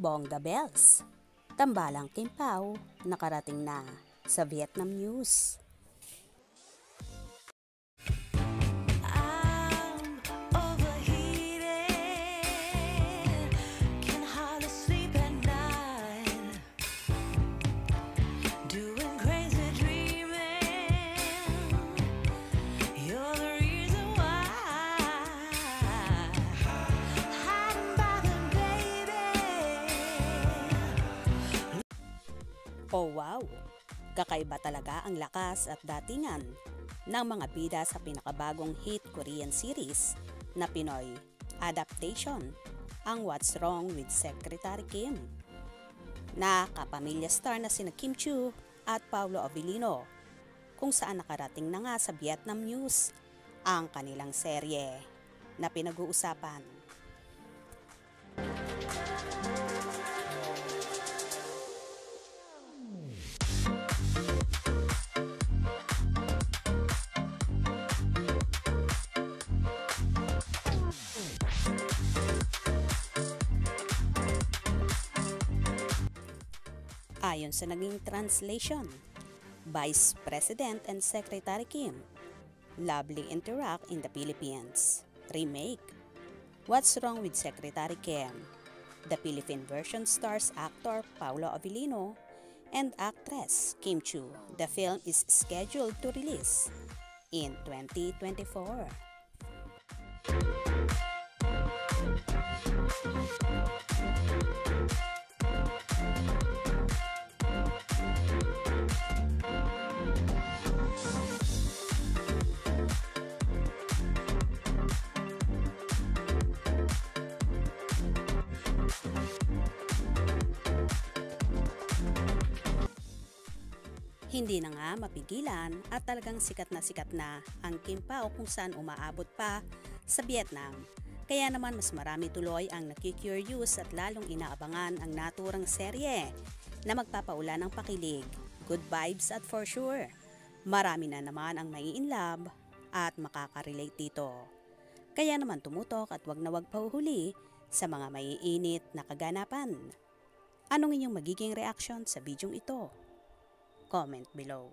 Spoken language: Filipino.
Bongga Bells, Tambalang Kim Pao, nakarating na sa Vietnam News. Oh wow! Kakaiba talaga ang lakas at datingan ng mga bida sa pinakabagong hit Korean series na Pinoy adaptation, ang What's Wrong with Secretary Kim. Na kapamilya star na sina Kim Chiu at Paolo Avellino, kung saan nakarating na nga sa Vietnam News ang kanilang serye na pinag-uusapan. Ayon sa naging translation, Vice President and Secretary Kim lovely interact in the Philippines. Remake, What's Wrong with Secretary Kim? The Philippine version stars actor Paolo Avellino and actress Kim Chiu. The film is scheduled to release in 2024. Hindi na nga mapigilan at talagang sikat na ang Kim Pao kung saan umaabot pa sa Vietnam. Kaya naman mas marami tuloy ang nakikurious at lalong inaabangan ang naturang serye na magpapaula ng pakilig, good vibes at for sure, marami na naman ang mai-inlove at makakarelate dito. Kaya naman tumutok at wag na wag pahuhuli sa mga maiinit na kaganapan. Anong inyong magiging reaction sa bidyong ito? Comment below.